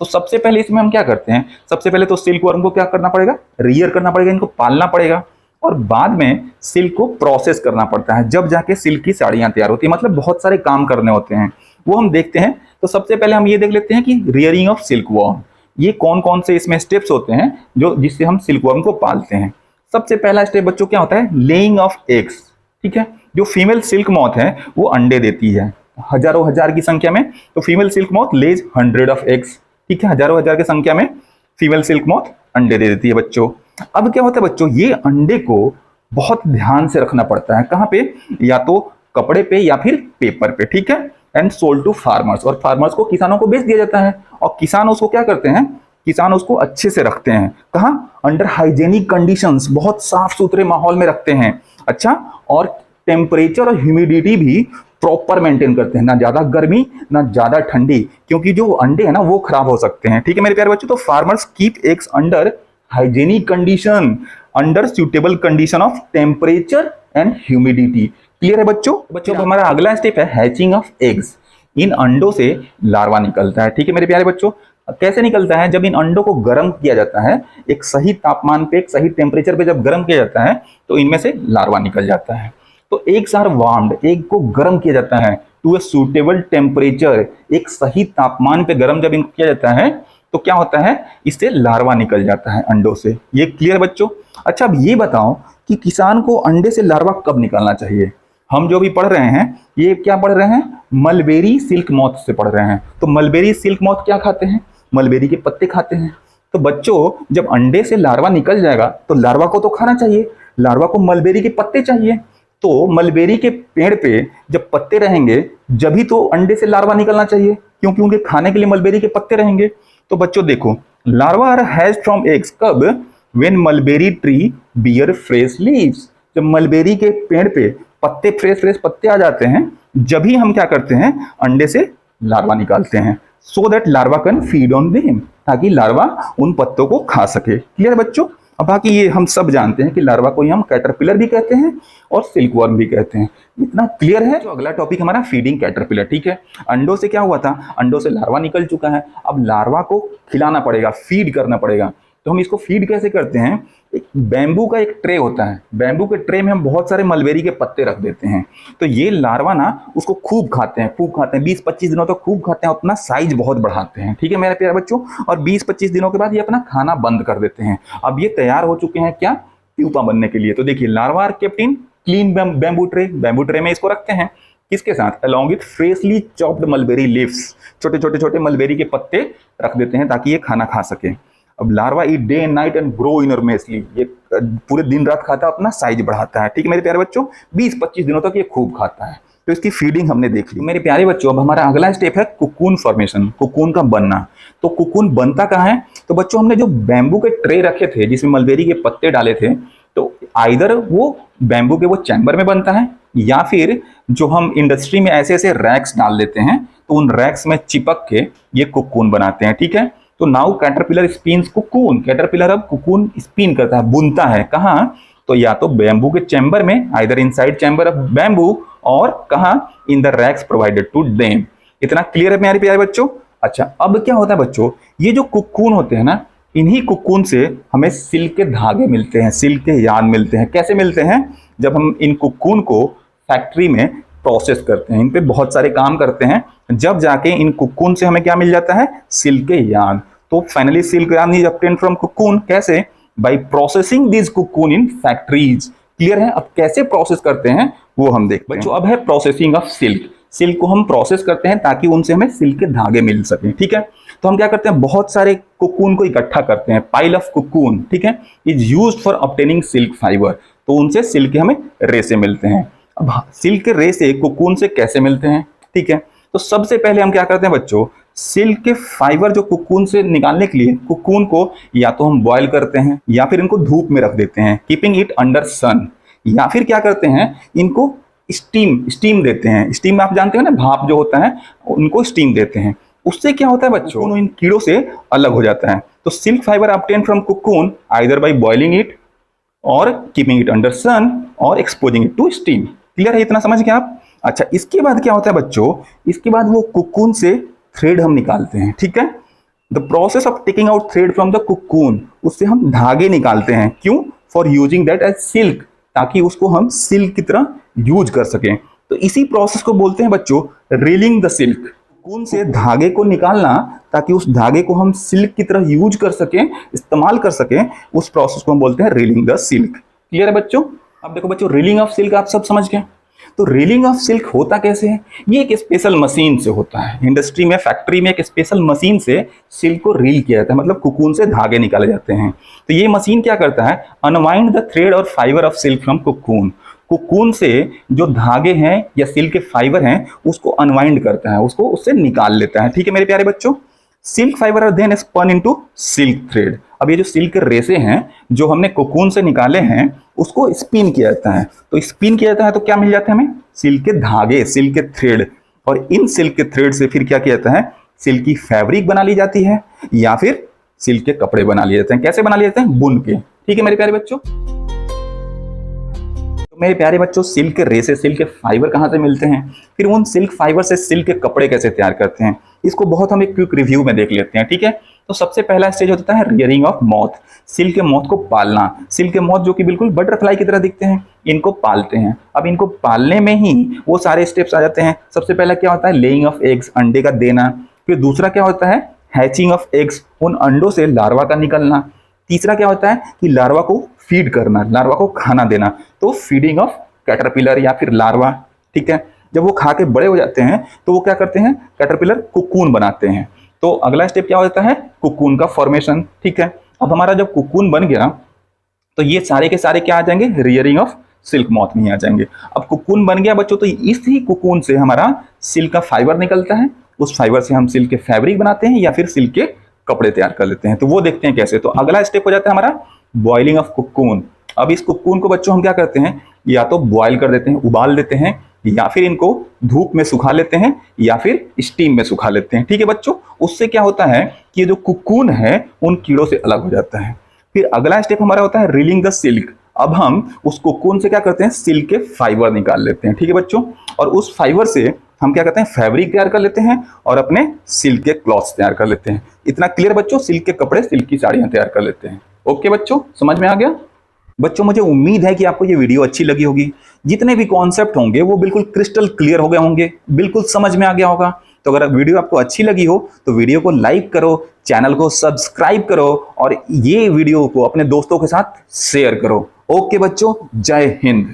तो सबसे पहले इसमें हम क्या करते हैं, सबसे पहले तो सिल्क वर्म को क्या करना पड़ेगा, रियर करना पड़ेगा, इनको पालना पड़ेगा, और बाद में सिल्क को प्रोसेस करना पड़ता है, जब जाके सिल्क की साड़ियां तैयार होती है। मतलब बहुत सारे काम करने होते हैं, वो हम देखते हैं। तो सबसे पहले हम ये देख लेते हैं कि रियरिंग ऑफ सिल्क वर्म, ये कौन कौन से इसमें स्टेप्स होते हैं जो जिससे हम सिल्क वर्म को पालते हैं। सबसे पहला स्टेप बच्चों क्या होता है, लेइंग ऑफ एग्स। ठीक है, जो फीमेल सिल्क मॉथ है वो अंडे देती है हजारों हजार की संख्या में, तो female silk moth lays 100 of eggs. ठीक है, हजारों हजार की संख्या में फीमेल सिल्क मॉथ अंडे दे देती है बच्चों। अब क्या होता है बच्चों, ये अंडे को बहुत ध्यान से रखना पड़ता है, कहाँ पे, या तो कपड़े पे या फिर पेपर पे। ठीक है, एंड सोल्ड टू फार्मर्स, और फार्मर्स को, किसानों को बेच दिया जाता है, और किसान उसको क्या करते हैं, किसान उसको अच्छे से रखते हैं, कहाँ, अंडर हाइजेनिक कंडीशंस, बहुत साफ सुथरे माहौल में रखते हैं। अच्छा, और टेम्परेचर और ह्यूमिडिटी भी प्रॉपर मेंटेन करते हैं, ना ज्यादा गर्मी ना ज्यादा ठंडी, क्योंकि जो अंडे है ना वो खराब हो सकते हैं। ठीक है मेरे प्यारे बच्चों, तो farmers keep eggs under hygienic condition, under suitable condition of temperature and humidity. Clear है बच्चों? बच्चों हमारा अगला स्टेप है हैचिंग ऑफ एग्स। इन अंडों से लार्वा निकलता है। ठीक है मेरे प्यारे बच्चों, कैसे निकलता है, जब इन अंडों को गर्म किया जाता है, एक सही तापमान पे, एक सही टेम्परेचर पे जब गर्म किया जाता है तो इनमें से लार्वा निकल जाता है। तो एग्स आर वार्म्ड, एग को गर्म किया जाता है टू ए सूटेबल टेम्परेचर, एक सही तापमान पे गर्म जब इनको किया जाता है तो क्या होता है, इससे लार्वा निकल जाता है अंडों से। ये क्लियर बच्चों? अच्छा, अब ये बताओ कि किसान को अंडे से लार्वा कब निकालना चाहिए। हम जो भी पढ़ रहे हैं ये क्या पढ़ रहे हैं, मलबेरी सिल्क मॉथ से पढ़ रहे हैं। तो मलबेरी सिल्क मॉथ क्या खाते हैं, मलबेरी के पत्ते खाते हैं। तो बच्चों जब अंडे से लार्वा निकल जाएगा तो लार्वा को तो खाना चाहिए, लार्वा को मलबेरी के पत्ते चाहिए। तो मलबेरी के पेड़ पे जब पत्ते रहेंगे जभी तो अंडे से लार्वा निकलना चाहिए, क्योंकि उनके खाने के लिए मलबेरी के पत्ते रहेंगे। तो बच्चों देखो, larva are hatched from eggs कब, when mulberry tree bear fresh leaves. जब मलबेरी के पेड़ पे पत्ते, फ्रेश पत्ते आ जाते हैं, जब ही हम क्या करते हैं, अंडे से लार्वा निकालते हैं, so that larva can feed on them, ताकि लार्वा उन पत्तों को खा सके। क्लियर बच्चों? अब बाकी ये हम सब जानते हैं कि लार्वा को हम कैटरपिलर भी कहते हैं और सिल्कवर्म भी कहते हैं। इतना क्लियर है? तो अगला टॉपिक हमारा फीडिंग कैटरपिलर। ठीक है, अंडों से क्या हुआ था, अंडों से लार्वा निकल चुका है, अब लार्वा को खिलाना पड़ेगा, फीड करना पड़ेगा। तो हम इसको फीड कैसे करते हैं, एक बैम्बू का एक ट्रे होता है, बैम्बू के ट्रे में हम बहुत सारे मलबेरी के पत्ते रख देते हैं। तो ये लार्वा ना उसको खूब खाते हैं, 20-25 दिनों तक खूब खाते हैं, अपना साइज बहुत बढ़ाते हैं। ठीक है मेरे प्यारे बच्चों, और 20-25 दिनों के बाद ये अपना खाना बंद कर देते हैं। अब ये तैयार हो चुके हैं क्या, प्यूपा बनने के लिए। तो देखिए, larva are kept in clean bamboo tray, bamboo tray में इसको रखते हैं, किसके साथ, along with freshly chopped mulberry leaves, छोटे मलबेरी के पत्ते रख देते हैं ताकि ये खाना खा सके। अब larva eat day and night and grow enormously, ये पूरे दिन रात खाता है, अपना साइज बढ़ाता है। ठीक है मेरे प्यारे बच्चों, 20-25 दिनों तक ये खूब खाता है। तो इसकी फीडिंग हमने देख ली। मेरे प्यारे बच्चों, अब हमारा अगला स्टेप है कुकून फॉर्मेशन, कुकून का बनना। तो कुकून बनता कहाँ है, तो बच्चों हमने जो बैम्बू के ट्रे रखे थे जिसमें मलबेरी के पत्ते डाले थे, तो आइदर वो बैम्बू के वो चैम्बर में बनता है, या फिर जो हम इंडस्ट्री में ऐसे ऐसे रैक्स डाल देते हैं तो उन रैक्स में चिपक के ये कुकून बनाते हैं। ठीक है, तो now caterpillar spins cocoon, caterpillar अब कुकून स्पिन करता है, बुनता है, कहाँ, तो या तो बैम्बू के चैम्बर में, either inside chamber of bamboo, और कहाँ, in the racks provided to them. इतना क्लियर है मेरे प्यारे बच्चों? अच्छा, अब क्या होता है बच्चों, ये जो कुकून होते हैं ना, इन्हीं कुकून से हमें सिल्क के धागे मिलते हैं, सिल्क के यार्न मिलते हैं। कैसे मिलते हैं, जब हम इन कुकून को फैक्ट्री में प्रोसेस करते हैं, इन पे बहुत सारे काम करते हैं, जब जाके इन कुकून से हमें क्या मिल जाता है, सिल्क के यार्न। तो finally silk yarn is obtained from cocoon, कैसे, by processing this cocoon in factories. Clear है? अब कैसे प्रोसेस करते हैं वो हम देखते हैं बच्चों। अब है प्रोसेसिंग ऑफ सिल्क, सिल्क को हम प्रोसेस करते हैं ताकि उनसे हमें सिल्क के धागे मिल सके। ठीक है, तो हम क्या करते हैं, बहुत सारे कुकून को इकट्ठा करते हैं, पाइल ऑफ कुकून, ठीक है, is used for obtaining silk fibre. तो उनसे सिल्क के हमें रेसे मिलते हैं। अब सिल्क के रेसे कुकून से कैसे मिलते हैं, ठीक है, तो सबसे पहले हम क्या करते हैं बच्चों, सिल्क के फाइबर जो कुकून से निकालने के लिए कुकून को या तो हम बॉयल करते हैं या फिर इनको धूप में रख देते हैं, कीपिंग इट अंडर सन, या फिर क्या करते हैं, इनको स्टीम देते हैं। स्टीम आप जानते हो ना, भाप जो होता है, उनको स्टीम देते हैं। उससे क्या होता है बच्चों, इन कीड़ों से अलग हो जाता है। तो silk fibre obtain from cocoon either by boiling it और कीपिंग इट अंडर सन और exposing it to steam. Clear है? इतना समझ गए आप? अच्छा, इसके बाद क्या होता है बच्चों, इसके बाद वो कुकून से थ्रेड हम निकालते हैं। ठीक है, the process of taking out thread from the cocoon, उससे हम धागे निकालते हैं। क्यों? For using that as silk, ताकि उसको हम सिल्क की तरह यूज कर सकें। तो इसी प्रोसेस को बोलते हैं बच्चों रीलिंग द सिल्क। कुकून से धागे को निकालना ताकि उस धागे को हम सिल्क की तरह यूज कर सकें, इस्तेमाल कर सकें, उस प्रोसेस को हम बोलते हैं रीलिंग द सिल्क। क्लियर है बच्चों? अब देखो बच्चों, रीलिंग ऑफ सिल्क आप सब समझ गए। तो रीलिंग ऑफ सिल्क होता कैसे है? ये एक स्पेशल मशीन से होता है। इंडस्ट्री में, फैक्ट्री में एक स्पेशल मशीन से सिल्क को रील किया जाता है, मतलब कुकून से धागे निकाले जाते हैं। तो ये मशीन क्या करता है? अनवाइंड द थ्रेड और fibre of silk from cocoon. Cocoon से जो धागे हैं या सिल्क के फाइबर हैं उसको अनवाइंड करता है, उसको उससे निकाल लेता है। ठीक है मेरे प्यारे बच्चों? Silk fibre are then spun into silk thread. अब ये जो सिल्क के रेसे हैं जो हमने कोकून से निकाले हैं उसको स्पिन किया जाता है। तो स्पिन किया जाता है तो क्या मिल जाता है हमें? सिल्क के धागे, सिल्क के थ्रेड। और इन सिल्क के थ्रेड से फिर क्या किया जाता है? सिल्क की फैब्रिक बना ली जाती है या फिर सिल्क के कपड़े बना लिए जाते हैं। कैसे बना लिए जाते हैं? बुन के। ठीक है मेरे प्यारे बच्चों? मेरे प्यारे बच्चों, सिल्क के रेसे, सिल्क के फाइबर कहाँ से मिलते हैं, फिर उन सिल्क फाइबर से सिल्क के कपड़े कैसे तैयार करते हैं, इसको बहुत हम एक क्विक रिव्यू में देख लेते हैं। ठीक है? तो सबसे पहला स्टेज होता है रियरिंग ऑफ मॉथ। सिल्क के मॉथ को पालना। सिल्क के मॉथ जो कि बिल्कुल बटरफ्लाई की तरह दिखते हैं, इनको पालते हैं। अब इनको पालने में ही वो सारे स्टेप्स आ जाते हैं। सबसे पहला क्या होता है? लेइंग ऑफ एग्स, अंडे का देना। फिर दूसरा क्या होता है? हैचिंग ऑफ एग्स, उन अंडों से लार्वा का निकलना। तीसरा क्या होता है? कि लार्वा को फीड करना, लार्वा को खाना देना, तो फीडिंग ऑफ कैटरपिलर या फिर लार्वा। ठीक है? जब वो खा के बड़े हो जाते हैं तो वो क्या करते हैं? कैटरपिलर कुकून बनाते हैं। तो अगला स्टेप क्या होता है? कुकून का फॉर्मेशन। ठीक है? अब हमारा जब कुकून बन गया तो ये सारे के सारे क्या आ जाएंगे? रियरिंग ऑफ सिल्क मॉथ में आ जाएंगे। अब कुकून बन गया बच्चों, तो इसी कुकून से हमारा सिल्क का फाइबर निकलता है। उस फाइबर से हम सिल्क के फैब्रिक बनाते हैं या फिर सिल्क के कपड़े तैयार कर लेते हैं। तो वो देखते हैं कैसे। तो अगला स्टेप हो जाता है हमारा बॉइलिंग ऑफ कुकून। अब इस कुकून को बच्चों हम क्या करते हैं? या तो बॉयल कर देते हैं, उबाल देते हैं, या फिर इनको धूप में सुखा लेते हैं या फिर स्टीम में सुखा लेते हैं। ठीक है बच्चों? उससे क्या होता है कि ये जो कुकून है उन कीड़ों से अलग हो जाता है। फिर अगला स्टेप हमारा होता है रीलिंग द सिल्क। अब हम उस कुकून से क्या करते हैं? सिल्क के फाइबर निकाल लेते हैं। ठीक है बच्चों? और उस फाइबर से हम क्या करते हैं? फैब्रिक तैयार कर लेते हैं और अपने सिल्क के क्लॉथ्स तैयार कर लेते हैं। इतना क्लियर बच्चों? सिल्क के कपड़े, सिल्क की साड़ियां तैयार कर लेते हैं। ओके बच्चों, समझ में आ गया? बच्चों मुझे उम्मीद है कि आपको ये वीडियो अच्छी लगी होगी। जितने भी कॉन्सेप्ट होंगे वो बिल्कुल क्रिस्टल क्लियर हो गए होंगे, बिल्कुल समझ में आ गया होगा। तो अगर वीडियो आपको अच्छी लगी हो तो वीडियो को लाइक करो, चैनल को सब्सक्राइब करो और ये वीडियो को अपने दोस्तों के साथ शेयर करो। ओके बच्चों, जय हिंद।